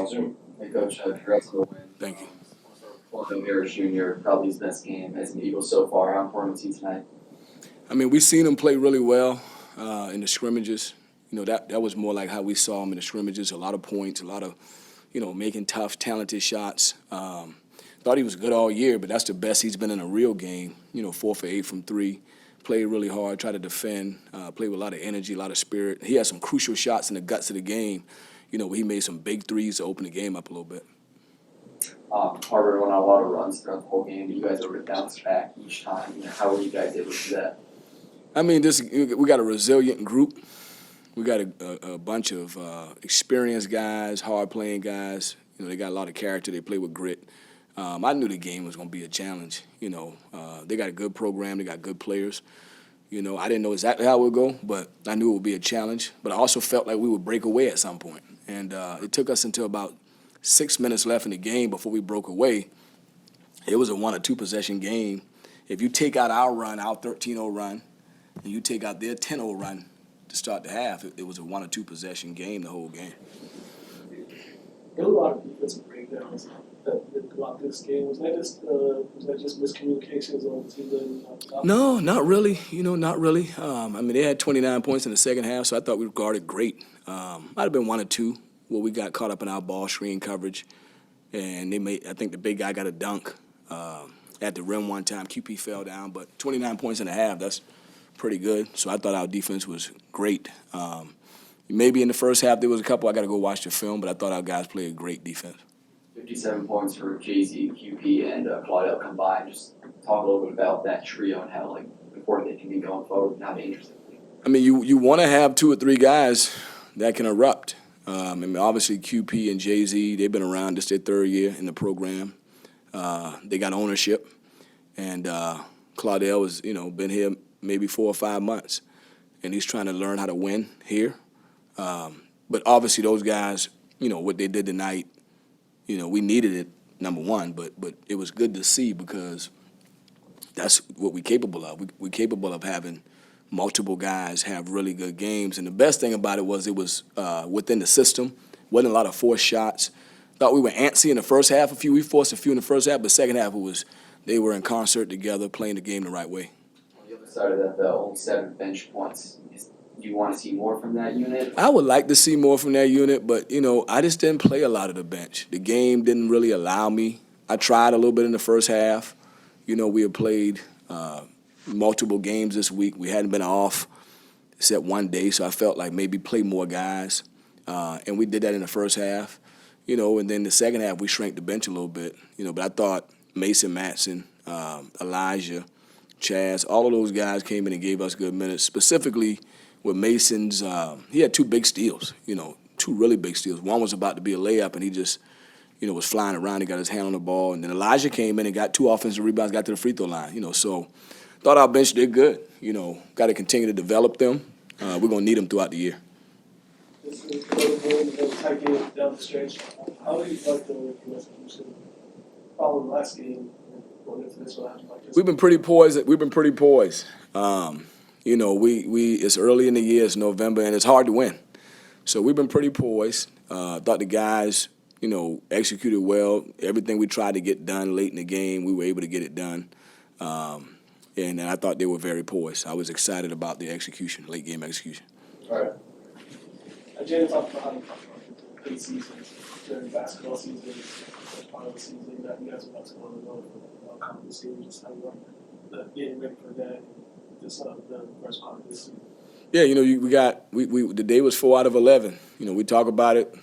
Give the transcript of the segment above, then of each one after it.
Zoom. Hey, Coach, congrats on the win. Thank you. Well, Harris Jr., probably his best game as an Eagle so far. How important was he tonight? I mean, we've seen him play really well in the scrimmages. That was more like how we saw him in the scrimmages. A lot of points, a lot of, making tough, talented shots. Thought he was good all year, but that's the best he's been in a real game. 4 for 8 from three. Played really hard, tried to defend, played with a lot of energy, a lot of spirit. He had some crucial shots in the guts of the game. Where he made some big threes to open the game up a little bit. Harvard went on a lot of runs throughout the whole game. You guys were able to bounce back each time. How were you guys able to do that? I mean, we got a resilient group. We got a bunch of experienced guys, hard-playing guys. They got a lot of character. They play with grit. I knew the game was going to be a challenge. They got a good program. They got good players. I didn't know exactly how it would go, but I knew it would be a challenge. But I also felt like we would break away at some point. And it took us until about 6 minutes left in the game before we broke away. It was a 1 or 2 possession game. If you take out our run, our 13-0 run, and you take out their 10-0 run to start the half, it was a 1 or 2 possession game the whole game. There were a lot of defensive breakdowns throughout this game. Was that just miscommunications on the team? No, not really. Not really. I mean, they had 29 points in the second half, so I thought we guarded great. Might have been 1 or 2 where we got caught up in our ball screen coverage, and I think the big guy got a dunk at the rim one time. QP fell down, but 29 points in a half, that's pretty good. So I thought our defense was great. Maybe in the first half there was a couple, I got to go watch the film, but I thought our guys played great defense. 57 points for Jay-Z, QP, and Claudel combined. Just talk a little bit about that trio and how important they can be going forward and how dangerous it can be. I mean, you want to have 2 or 3 guys that can erupt. I mean, obviously QP and Jay-Z, they've been around. This their 3rd year in the program. They got ownership, and Claudel has been here maybe 4 or 5 months, and he's trying to learn how to win here. But obviously those guys, what they did tonight, we needed it, number one, but it was good to see because that's what we're capable of. We're capable of having multiple guys have really good games. And the best thing about it was within the system. Wasn't a lot of forced shots. Thought we were antsy in the first half. We forced a few in the first half, but second half they were in concert together, playing the game the right way. On the other side of that, the old 7 bench points. Do you want to see more from that unit? I would like to see more from that unit, but, I just didn't play a lot of the bench. The game didn't really allow me. I tried a little bit in the first half. We had played multiple games this week. We hadn't been off except one day, so I felt like maybe play more guys. And we did that in the first half, and then the second half we shrank the bench a little bit, but I thought Mason Matson, Elijah, Chaz, all of those guys came in and gave us good minutes, specifically with Mason's, he had 2 big steals, 2 really big steals. One was about to be a layup, and he just, was flying around. He got his hand on the ball. And then Elijah came in and got 2 offensive rebounds, got to the free throw line, so thought our bench did good. Got to continue to develop them. We're going to need them throughout the year. This is a tight game down the stretch. How do you like the execution following the last game going into this one? We've been pretty poised. We it's early in the year, it's November, and it's hard to win. So we've been pretty poised. Thought the guys, executed well. Everything we tried to get done late in the game, we were able to get it done. And I thought they were very poised. I was excited about the execution, late game execution. All right. Jalen talked about how you talked about the seasons during basketball season, as part of the season that you guys are about to go on the road for a couple of series. Just how you are getting ready for that. Just the first part of this season. Yeah, we the day was 4 out of 11. We talk about it.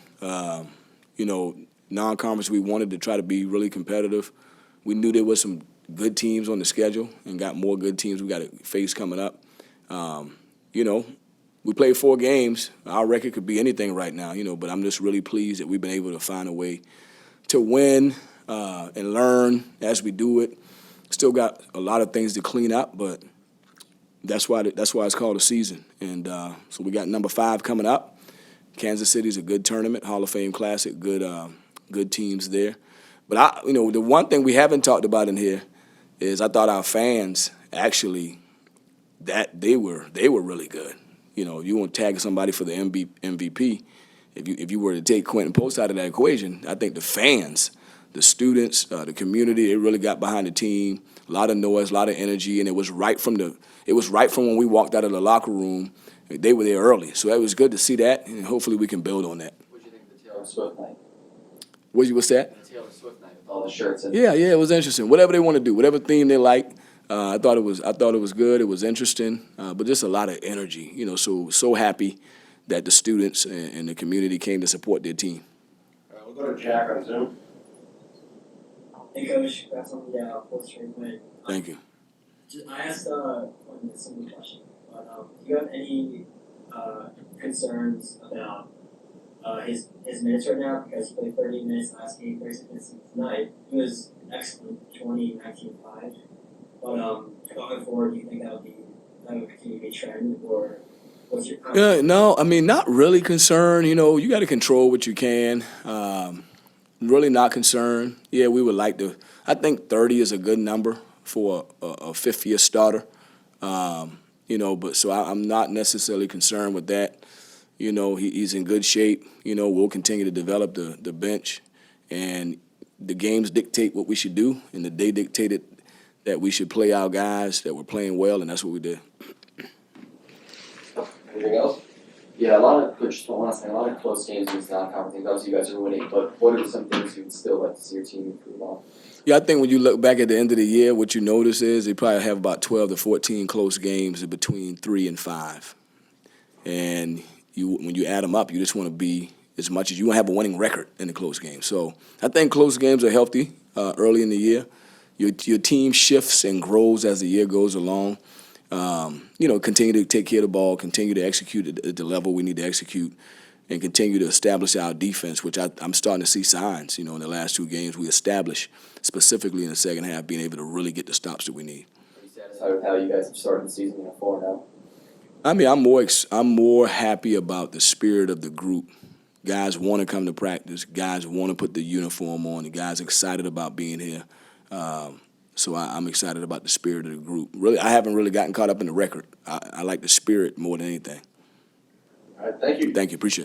Non-conference, we wanted to try to be really competitive. We knew there was some good teams on the schedule and got more good teams we got to face coming up. We played 4 games. Our record could be anything right now, but I'm just really pleased that we've been able to find a way to win and learn as we do it. Still got a lot of things to clean up, but that's why it's called a season. And so we got number 5 coming up. Kansas City's a good tournament, Hall of Fame Classic, good teams there. But the one thing we haven't talked about in here is I thought our fans actually that they were really good. You want to tag somebody for the MVP, If you were to take Quentin Post out of that equation, I think the fans, the students, the community, they really got behind the team. A lot of noise, a lot of energy, and it was right from when we walked out of the locker room. They were there early, so it was good to see that, and hopefully we can build on that. What do you think of the Taylor Swift night? What's that? The Taylor Swift night with all the shirts and Yeah, it was interesting. Whatever they want to do, whatever theme they like, I thought it was good. It was interesting, but just a lot of energy. So happy that the students and the community came to support their team. We'll go to Jack on Zoom. Hey Coach, congrats on the fourth straight win. Thank you. I asked a similar question, but do you have any concerns about his minutes right now? Because he played 30 minutes last game, 36 minutes tonight. He was excellent, 20, 19, 5. But going forward, do you think that would continue to be a trend, or what's your No, I mean, not really concerned. You got to control what you can. Really not concerned. Yeah, we would like to. I think 30 is a good number for a fifth-year starter. But so I'm not necessarily concerned with that. He's in good shape. We'll continue to develop the bench, and the games dictate what we should do, and the day dictated that we should play our guys that were playing well, and that's what we did. Anything else? yeah, a lot of close games in this non-conference games. Obviously, you guys are winning, but what are some things you would still like to see your team improve on? Yeah, I think when you look back at the end of the year, what you notice is they probably have about 12 to 14 close games in between 3 and 5. And when you add them up, you just want to be as much as you want to have a winning record in the close games. So I think close games are healthy early in the year. Your team shifts and grows as the year goes along. Continue to take care of the ball, continue to execute at the level we need to execute, and continue to establish our defense, which I'm starting to see signs. In the last 2 games we established, specifically in the second half, being able to really get the stops that we need. Are you satisfied with how you guys have started the season 4-0? I mean, I'm more happy about the spirit of the group. Guys want to come to practice. Guys want to put the uniform on. The guys excited about being here. So I'm excited about the spirit of the group. Really, I haven't really gotten caught up in the record. I like the spirit more than anything. All right, thank you. Thank you. Appreciate it.